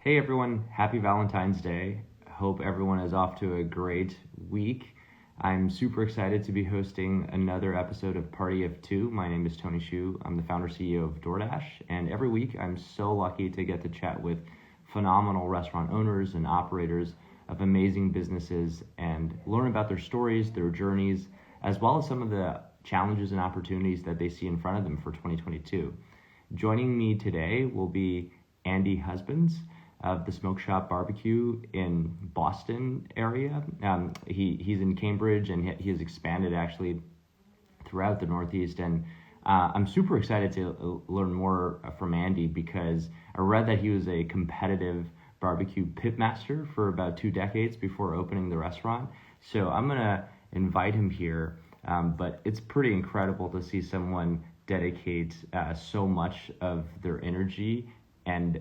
Hey everyone, happy Valentine's Day. Hope everyone is off to a great week. I'm super excited to be hosting another episode of Party of Two. My name is Tony Shu. I'm the founder CEO of DoorDash, and every week I'm so lucky to get to chat with phenomenal restaurant owners and operators of amazing businesses and learn about their stories, their journeys, as well as some of the challenges and opportunities that they see in front of them for 2022. Joining me today will be Andy Husbands of the Smoke Shop Barbecue in Boston area. He's in Cambridge, and he has expanded actually throughout the Northeast. And I'm super excited to learn more from Andy, because I read that he was a competitive barbecue pitmaster for about 2 decades before opening the restaurant. So I'm gonna invite him here. But it's pretty incredible to see someone dedicate so much of their energy and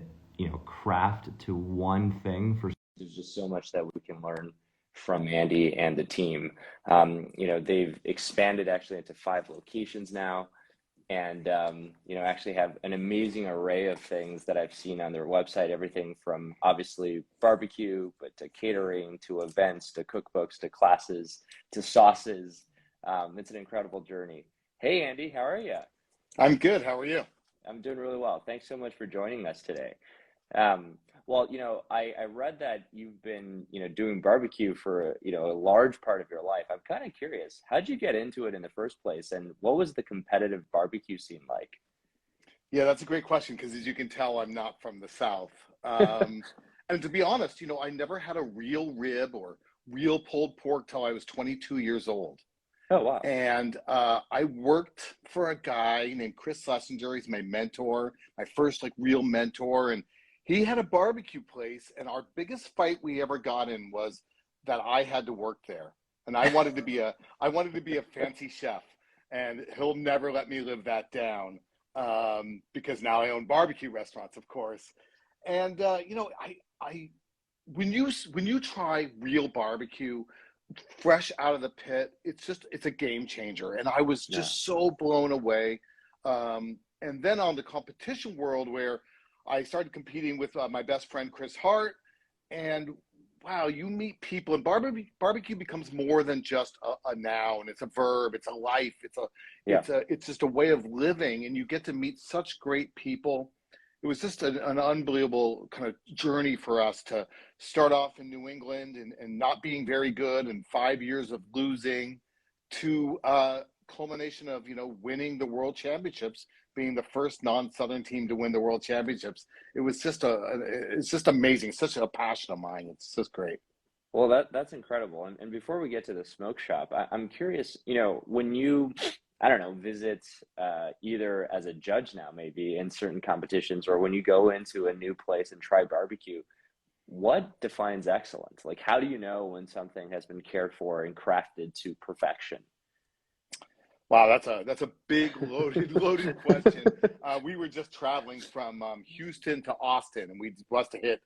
craft to one thing. There's just so much that we can learn from Andy and the team. They've expanded actually into 5 locations now, and actually have an amazing array of things that I've seen on their website. Everything from obviously barbecue, but to catering, to events, to cookbooks, to classes, to sauces. It's an incredible journey. Hey Andy, how are you? I'm good. How are you? I'm doing really well. Thanks so much for joining us today. I read that you've been, doing barbecue for, a large part of your life. I'm kind of curious, how'd you get into it in the first place? And what was the competitive barbecue scene like? Yeah, that's a great question, because as you can tell, I'm not from the South. And to be honest, I never had a real rib or real pulled pork till I was 22 years old. Oh, wow. And I worked for a guy named Chris Schlesinger. He's my mentor, my first real mentor. And he had a barbecue place, and our biggest fight we ever got in was that I had to work there, and I wanted to be a fancy chef, and he'll never let me live that down, because now I own barbecue restaurants, of course. And when you try real barbecue fresh out of the pit, it's a game changer, and I was just so blown away. And then on the competition world, where I started competing with my best friend Chris Hart, and wow, you meet people, and barbecue becomes more than just a noun. It's a verb. It's a life. It's just a way of living, and you get to meet such great people. It was just an unbelievable kind of journey for us to start off in New England and not being very good, and 5 years of losing, to culmination of winning the World Championships, being the first non-Southern team to win the World Championships. It's just amazing. Such a passion of mine. It's just great. Well, that's incredible. And before we get to the smoke shop, I'm curious, when you, I don't know, visit either as a judge now, maybe in certain competitions, or when you go into a new place and try barbecue, what defines excellence? Like, how do you know when something has been cared for and crafted to perfection? Wow, that's a big loaded question. We were just traveling from Houston to Austin, and we must have hit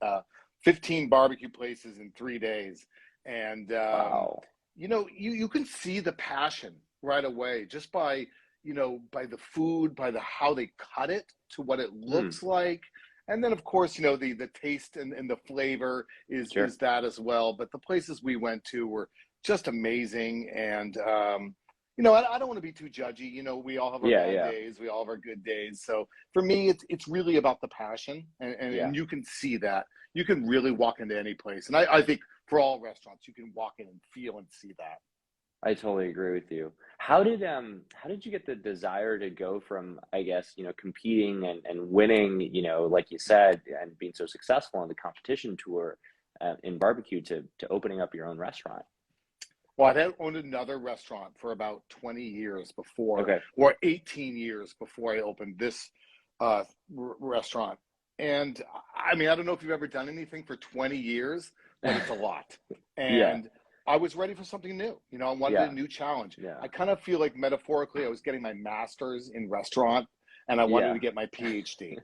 15 barbecue places in 3 days. And Wow. you can see the passion right away, just by by the food, by how they cut it, to what it looks like. And then of course, the taste and the flavor is that as well. But the places we went to were just amazing. And I don't want to be too judgy. We all have our bad days. We all have our good days. So for me, it's really about the passion, and you can see that. You can really walk into any place, and I think for all restaurants, you can walk in and feel and see that. I totally agree with you. How did you get the desire to go from, I guess, competing and winning, like you said, and being so successful on the competition tour in barbecue to opening up your own restaurant? Well, I had owned another restaurant for about 20 years before, or 18 years before I opened this restaurant. And I mean, I don't know if you've ever done anything for 20 years, but it's a lot. And I was ready for something new. I wanted a new challenge. I kind of feel like, metaphorically, I was getting my master's in restaurant, and I wanted to get my PhD.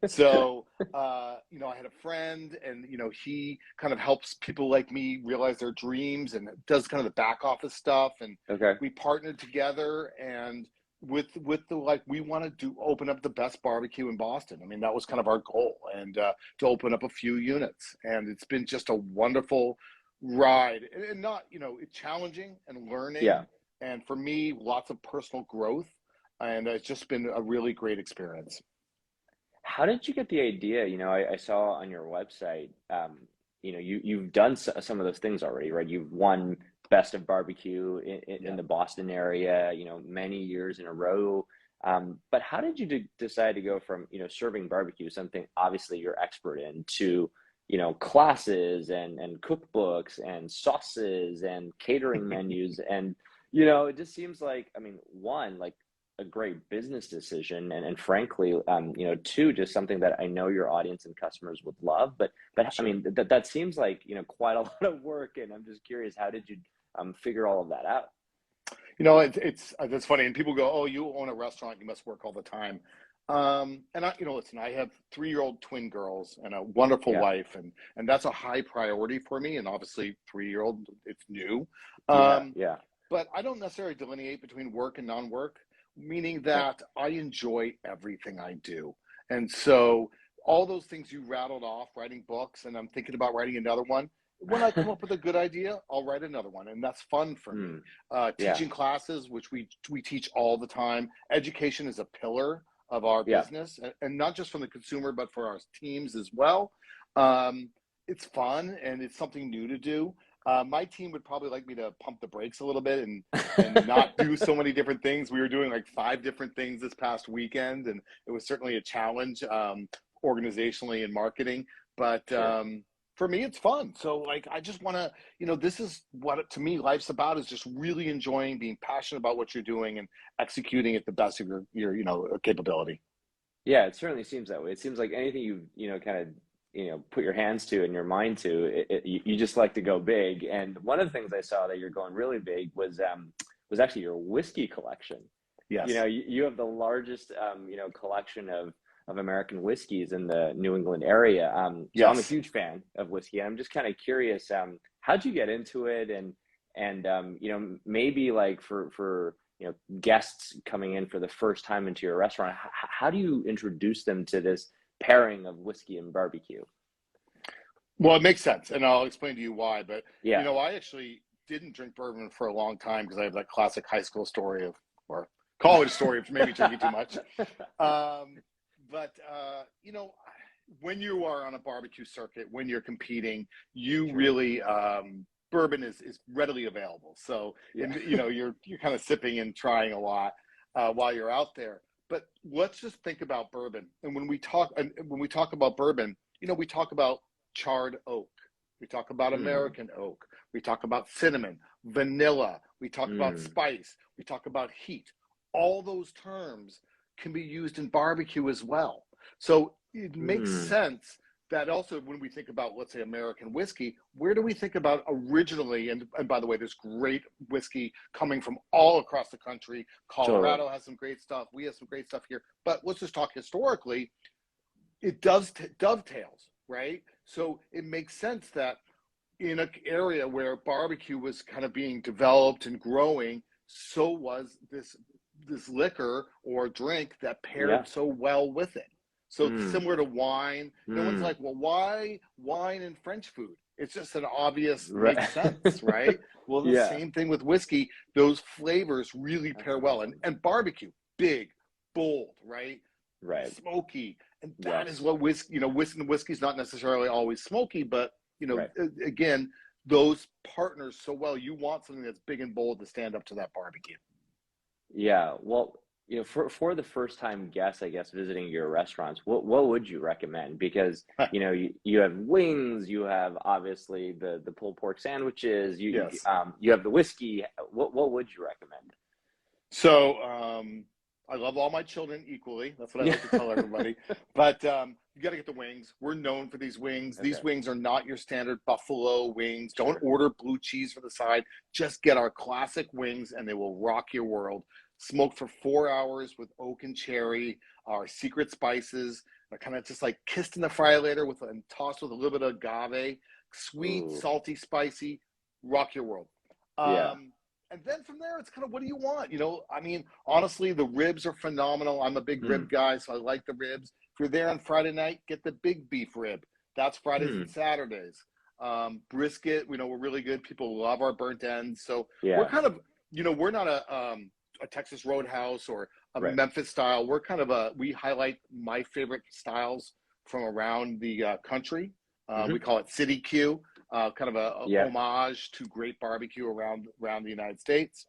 So, I had a friend, and, he kind of helps people like me realize their dreams and does kind of the back office stuff. And we partnered together, and with the like we want to do open up the best barbecue in Boston. I mean, that was kind of our goal, and to open up a few units, and it's been just a wonderful ride, and not, it's challenging and learning, Yeah. and for me, lots of personal growth, and it's just been a really great experience. How did you get the idea? I saw on your website, you've done some of those things already, right? You've won Best of Barbecue in Yeah. the Boston area, many years in a row. But how did you decide to go from, serving barbecue, something obviously you're expert in, to, classes and cookbooks and sauces and catering menus? And, it just seems like, I mean, one, like a great business decision, and frankly, two, just something that I know your audience and customers would love. But I Sure. mean, that seems like, quite a lot of work, and I'm just curious, how did you figure all of that out? That's funny, and people go, "Oh, you own a restaurant, you must work all the time." And listen, I have 3-year-old twin girls and a wonderful Yeah, wife, and that's a high priority for me. And obviously, 3-year-old, it's new. yeah, Um, yeah. but I don't necessarily delineate between work and non-work, meaning Okay. that I enjoy everything I do. And so all those things you rattled off, writing books, and I'm thinking about writing another one. When I come up with a good idea, I'll write another one, and that's fun for me. Mm, yeah, Teaching classes, which we teach all the time. Education is a pillar of our yeah, business, and not just from the consumer, but for our teams as well. Um, it's fun and it's something new to do. My team would probably like me to pump the brakes a little bit and not do so many different things. We were doing like 5 different things this past weekend, and it was certainly a challenge, organizationally and marketing. But sure. for me, it's fun. So like, I just want to, this is what to me life's about, is just really enjoying being passionate about what you're doing and executing at the best of your capability. Yeah, it certainly seems that way. It seems like anything kind of, put your hands to and your mind to, you just like to go big. And one of the things I saw that you're going really big was actually your whiskey collection. Yes. You have the largest, collection of American whiskeys in the New England area. So I'm a Yes. huge fan of whiskey. And I'm just kind of curious, how'd you get into it? And maybe like for guests coming in for the first time into your restaurant, how do you introduce them to this pairing of whiskey and barbecue? Well, it makes sense, and I'll explain to you why. But Yeah, I actually didn't drink bourbon for a long time because I have that classic high school story of, or college story of maybe drinking too much. Um, but when you are on a barbecue circuit, when you're competing, you sure. really bourbon is readily available. So Yeah. you're kind of sipping and trying a lot while you're out there. But let's just think about bourbon. And when we talk about bourbon, we talk about charred oak. We talk about Mm, American oak. We talk about cinnamon, vanilla. We talk about mm, spice. We talk about heat. All those terms can be used in barbecue as well. So it makes mm. sense that also when we think about, let's say, American whiskey, where do we think about originally? And by the way, there's great whiskey coming from all across the country. Totally. Colorado has some great stuff. We have some great stuff here. But let's just talk historically. It does dovetails, right? So it makes sense that in an area where barbecue was kind of being developed and growing, so was this liquor or drink that Yeah. paired so well with it. So it's Mm, similar to wine. No one's mm. like, well, why wine and French food? It's just an obvious makes Right. sense, right? Well, the Yeah, same thing with whiskey. Those flavors really that's pair well. And awesome. barbecue, big, bold, right? Right. Smoky. And that is Yes. what whiskey's not necessarily always smoky, but Right. again, those partners so well. You want something that's big and bold to stand up to that barbecue. Yeah. Well, for the first time guests, I guess, visiting your restaurants, what would you recommend? Because, you have wings, you have obviously the pulled pork sandwiches, Yes. you have the whiskey. What would you recommend? So I love all my children equally. That's what I Yeah. like to tell everybody. But you got to get the wings. We're known for these wings. These Okay. wings are not your standard buffalo wings. Don't Sure. order blue cheese for the side. Just get our classic wings, and they will rock your world. Smoked for 4 hours with oak and cherry, our secret spices. They're kind of just like kissed in the fry later and tossed with a little bit of agave. Sweet, Ooh. salty, spicy. Rock your world. Yeah. Um, And then from there, it's kind of, what do you want? I mean, honestly, the ribs are phenomenal. I'm a big rib guy, so I like the ribs. If you're there on Friday night, get the big beef rib. That's Fridays and Saturdays. Brisket, we're really good. People love our burnt ends. So we're Yeah. kind of, we're not a Texas Roadhouse or a Right. Memphis style. We're kind of we highlight my favorite styles from around the country. We call it City Q. Kind of a homage to great barbecue around the United States.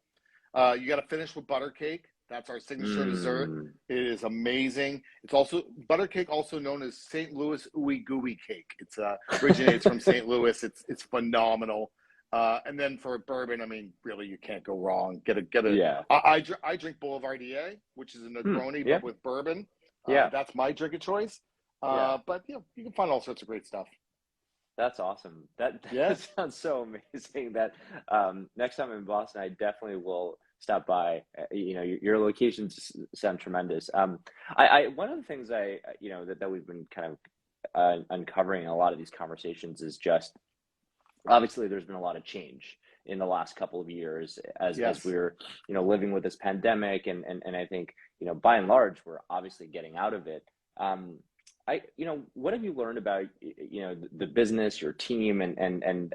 You got to finish with butter cake. That's our signature dessert. It is amazing. It's also butter cake, also known as St. Louis Ooey Gooey cake. It's originates from St. Louis. It's phenomenal. And then for bourbon, I mean, really, you can't go wrong. Get a. Yeah. I drink Boulevard EA, which is a Negroni but with bourbon. That's my drink of choice. But you can find all sorts of great stuff. That's awesome. That sounds so amazing. That next time I'm in Boston, I definitely will stop by. Your locations sound tremendous. I one of the things that we've been kind of uncovering in a lot of these conversations is just, obviously there's been a lot of change in the last couple of years as we're living with this pandemic, and I think by and large we're obviously getting out of it. What have you learned about the business, your team, and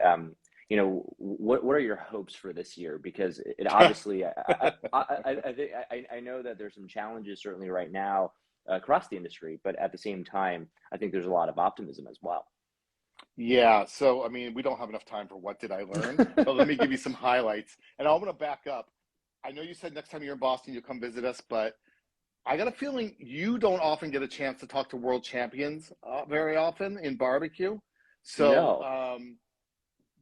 what are your hopes for this year? Because it obviously I know that there's some challenges certainly right now across the industry, but at the same time I think there's a lot of optimism as well. Yeah, so I mean, we don't have enough time for what did I learn, but let me give you some highlights. And I'm going to back up. I know you said next time you're in Boston you'll come visit us, but I got a feeling you don't often get a chance to talk to world champions very often in barbecue. So,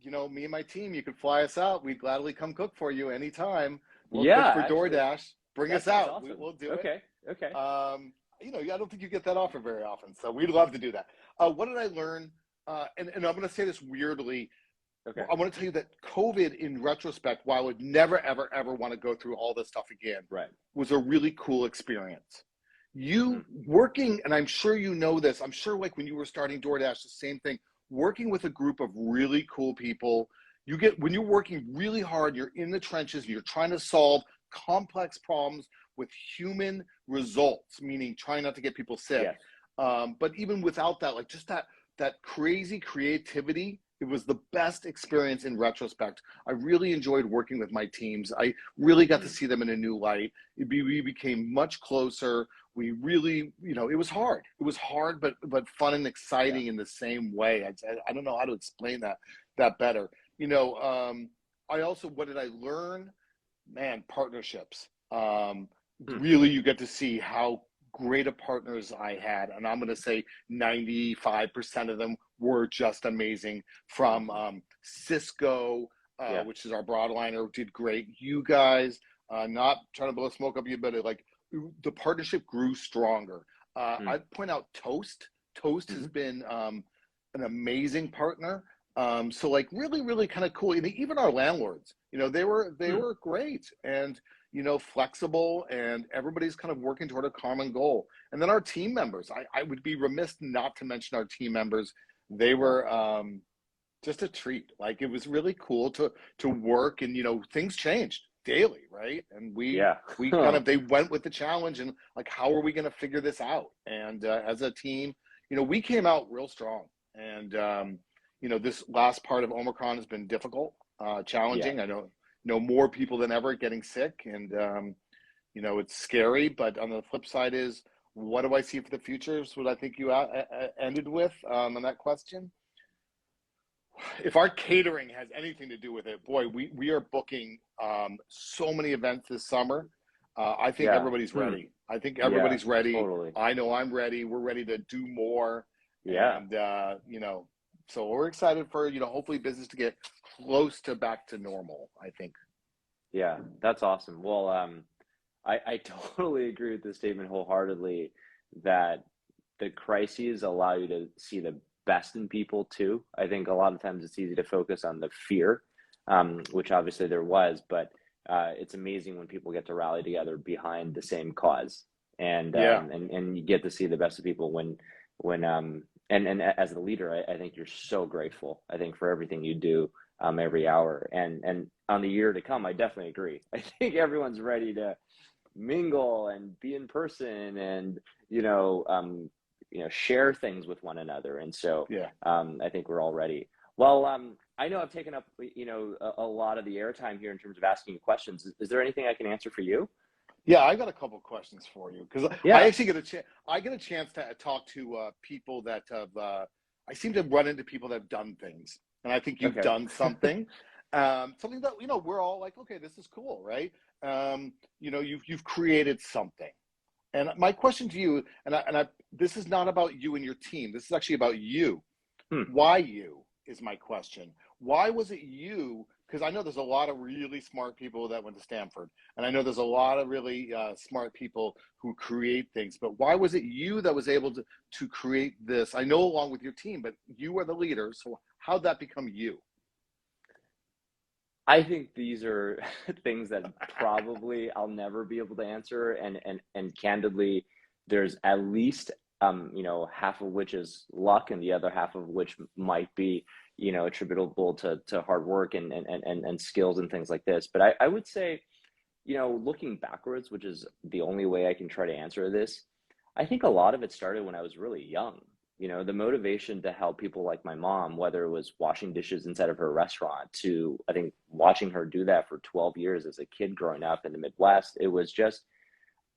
me and my team, you could fly us out. We'd gladly come cook for you anytime. We'll cook for DoorDash. Bring us out. Awesome. We'll do it. Okay. I don't think you get that offer very often. So we'd love to do that. What did I learn? And I'm going to say this weirdly. Okay. I want to tell you that COVID, in retrospect, while I would never, ever, ever want to go through all this stuff again, was a really cool experience. You working, and I'm sure you know this, I'm sure like when you were starting DoorDash, the same thing, working with a group of really cool people, when you're working really hard, you're in the trenches, and you're trying to solve complex problems with human results, meaning trying not to get people sick. But even without that, like just that crazy creativity, it was the best experience in retrospect. I really enjoyed working with my teams. I really got to see them in a new light. We became much closer. We really, it was hard. It was hard, but fun and exciting in the same way. I don't know how to explain that better. I also, what did I learn? Man, partnerships. Really, you get to see how great of partners I had, and I'm going to say 95% of them were just amazing. From Cisco, which is our broadliner, did great. You guys, not trying to blow smoke up you, but the partnership grew stronger. I'd point out Toast. Toast has been an amazing partner. So really, really kind of cool. And even our landlords, they were great and flexible, and everybody's kind of working toward a common goal. And then our team members, I would be remiss not to mention our team members. They were just a treat. Like, it was really cool to work, and things changed daily, right? And we kind of, they went with the challenge, and like, how are we going to figure this out? And as a team, we came out real strong. And this last part of Omicron has been difficult, challenging. I know more people than ever getting sick, and it's scary. But on the flip side is, what do I see for the future? Is what I think you ended with on that question. If our catering has anything to do with it, boy, we are booking so many events this summer. I think everybody's ready. I think everybody's ready. Totally. I know I'm ready. We're ready to do more. And so we're excited for hopefully business to get close to back to normal, I think. Yeah, that's awesome. Well, I totally agree with this statement wholeheartedly, that the crises allow you to see the best in people too. I think a lot of times it's easy to focus on the fear, which obviously there was, but it's amazing when people get to rally together behind the same cause, and you get to see the best of people when and as the leader, I think you're so grateful, I think, for everything you do every hour. And on the year to come, I definitely agree. I think everyone's ready to mingle and be in person and, share things with one another. And so Yeah. I think we're all ready. Well, I know I've taken up, a lot of the airtime here in terms of asking you questions. Is there anything I can answer for you? Yeah, I got a couple questions for you because Yeah. I actually get a chance to talk to people that have. I seem to run into people that have done things, and I think you've Okay. done something, something that we're all like, okay, this is cool, right? You've created something, and my question to you, this is not about you and your team. This is actually about you. Why you is my question. Why was it you? Because I know there's a lot of really smart people that went to Stanford, and I know there's a lot of really smart people who create things. But why was it you that was able to create this? I know along with your team, but you are the leader. So how'd that become you? I think these are things that probably I'll never be able to answer, and candidly, there's at least half of which is luck, and the other half of which might be attributable to hard work and skills and things like this. But I would say, looking backwards, which is the only way I can try to answer this, I think a lot of it started when I was really young. The motivation to help people like my mom, whether it was washing dishes inside of her restaurant, to I think watching her do that for 12 years as a kid growing up in the Midwest, it was just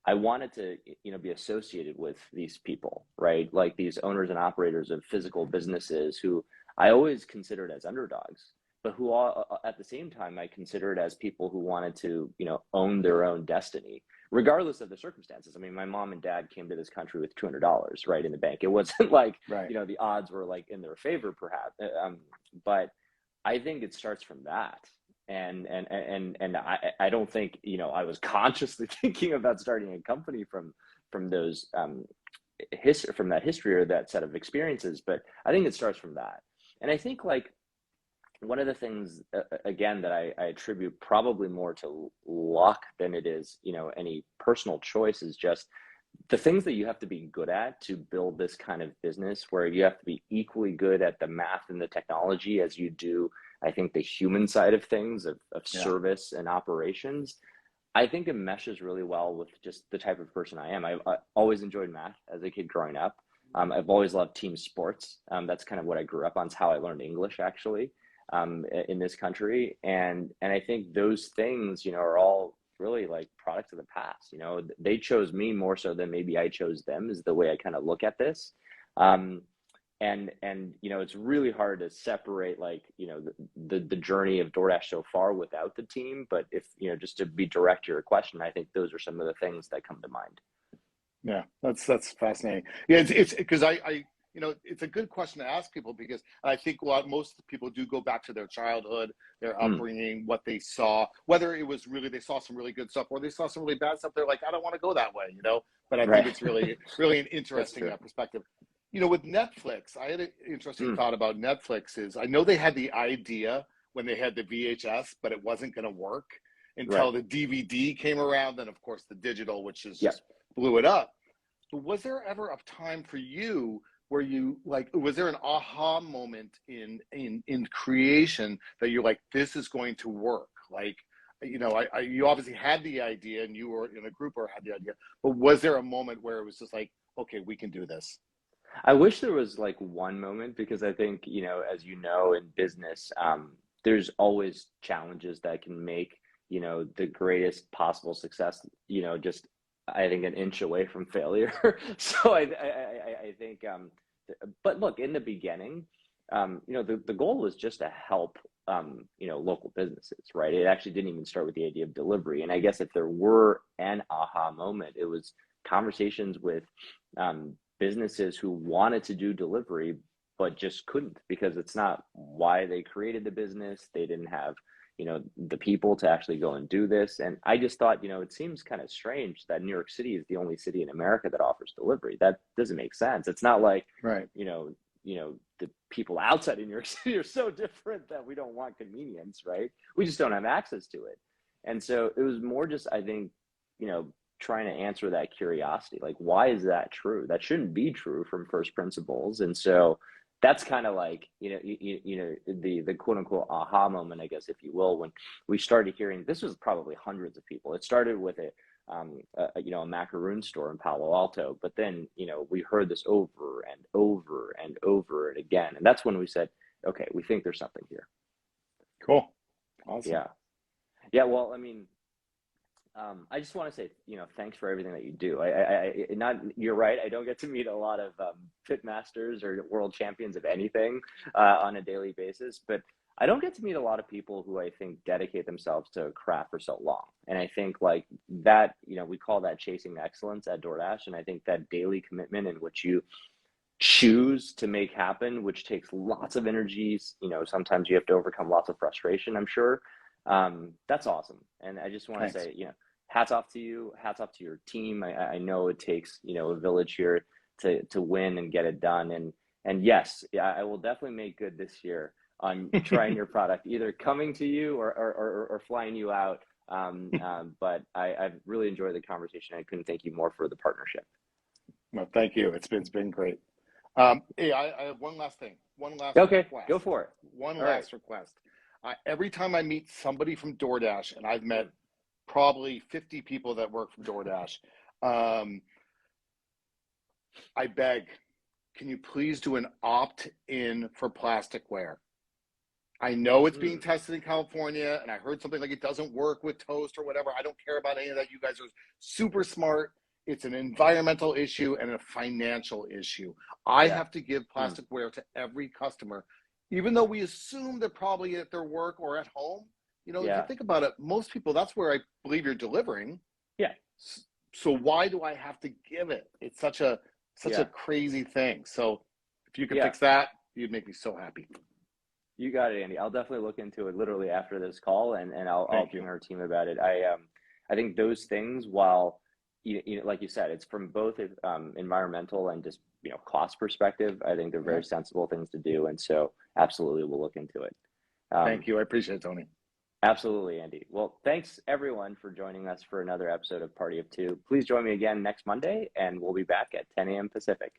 I wanted to, be associated with these people, right? Like these owners and operators of physical businesses who I always considered as underdogs, but who all, at the same time, I considered as people who wanted to, own their own destiny, regardless of the circumstances. I mean, my mom and dad came to this country with $200 right in the bank. It wasn't like, Right. The odds were like in their favor, perhaps. But I think it starts from that. And I don't think I was consciously thinking about starting a company from those from that history or that set of experiences, but I think it starts from that. And I think like one of the things again that I attribute probably more to luck than it is any personal choice is just the things that you have to be good at to build this kind of business, where you have to be equally good at the math and the technology as you do, I think, the human side of things, of service and operations. I think it meshes really well with just the type of person I am. I always enjoyed math as a kid growing up. I've always loved team sports. That's kind of what I grew up on. It's how I learned English, actually, in this country. And I think those things, are all really like products of the past. They chose me more so than maybe I chose them, is the way I kind of look at this. And it's really hard to separate like the journey of DoorDash so far without the team. But if just to be direct to your question, I think those are some of the things that come to mind. Yeah, that's fascinating. Yeah, it's because I it's a good question to ask people, because I think most people do go back to their childhood, their upbringing, what they saw, whether it was really they saw some really good stuff or they saw some really bad stuff. They're like, I don't want to go that way, But I think it's really an interesting perspective. With Netflix, I had an interesting thought about Netflix. Is I know they had the idea when they had the VHS, but it wasn't going to work until the DVD came around. Then, of course, the digital, which is just blew it up. But was there ever a time for you where you was there an aha moment in creation that you're like, this is going to work? Like, you obviously had the idea and you were in a group or had the idea, but was there a moment where it was just like, okay, we can do this? I wish there was like one moment, because I think, as in business, there's always challenges that can make, the greatest possible success, just, I think, an inch away from failure. So I think, but look, in the beginning, the goal was just to help, local businesses, right? It actually didn't even start with the idea of delivery. And I guess if there were an aha moment, it was conversations with businesses who wanted to do delivery, but just couldn't, because it's not why they created the business. They didn't have, the people to actually go and do this. And I just thought, it seems kind of strange that New York City is the only city in America that offers delivery. That doesn't make sense. It's not like, the people outside of New York City are so different that we don't want convenience, right? We just don't have access to it. And so it was more just, I think, trying to answer that curiosity, like, why is that true? That shouldn't be true from first principles. And so that's kind of like, the quote unquote aha moment, I guess, if you will, when we started hearing, this was probably hundreds of people. It started with a macaroon store in Palo Alto, but then, we heard this over and over and over and again. And that's when we said, okay, we think there's something here. Cool. Awesome. Yeah. Yeah. Well, I mean, I just want to say, thanks for everything that you do. You're right. I don't get to meet a lot of pit masters or world champions of anything on a daily basis, but I don't get to meet a lot of people who I think dedicate themselves to a craft for so long. And I think like that, we call that chasing excellence at DoorDash. And I think that daily commitment in which you choose to make happen, which takes lots of energies, sometimes you have to overcome lots of frustration, I'm sure. That's awesome. And I just want to say, hats off to you, hats off to your team. I know it takes, a village here to win and get it done. And yes, I will definitely make good this year on trying your product, either coming to you or flying you out. But I've really enjoyed the conversation. I couldn't thank you more for the partnership. Well, thank you. It's been great. Hey, I have one last thing. Okay, request. Go for it. One last request. Every time I meet somebody from DoorDash, and I've met probably 50 people that work from DoorDash, I beg, can you please do an opt-in for plasticware? I know it's being tested in California, and I heard something like it doesn't work with toast or whatever. I don't care about any of that. You guys are super smart. It's an environmental issue and a financial issue. I have to give plasticware to every customer, even though we assume they're probably at their work or at home. If you think about it, most people, that's where I believe you're delivering. Yeah. So why do I have to give it? It's such a crazy thing. So if you could fix that, you'd make me so happy. You got it, Andy. I'll definitely look into it literally after this call, and I'll ping our team about it. I think those things, while like you said, it's from both environmental and just cost perspective, I think they're very sensible things to do, and so absolutely we'll look into it. Thank you. I appreciate it, Tony. Absolutely, Andy. Well, thanks everyone for joining us for another episode of Party of Two. Please join me again next Monday, and we'll be back at 10 a.m. Pacific.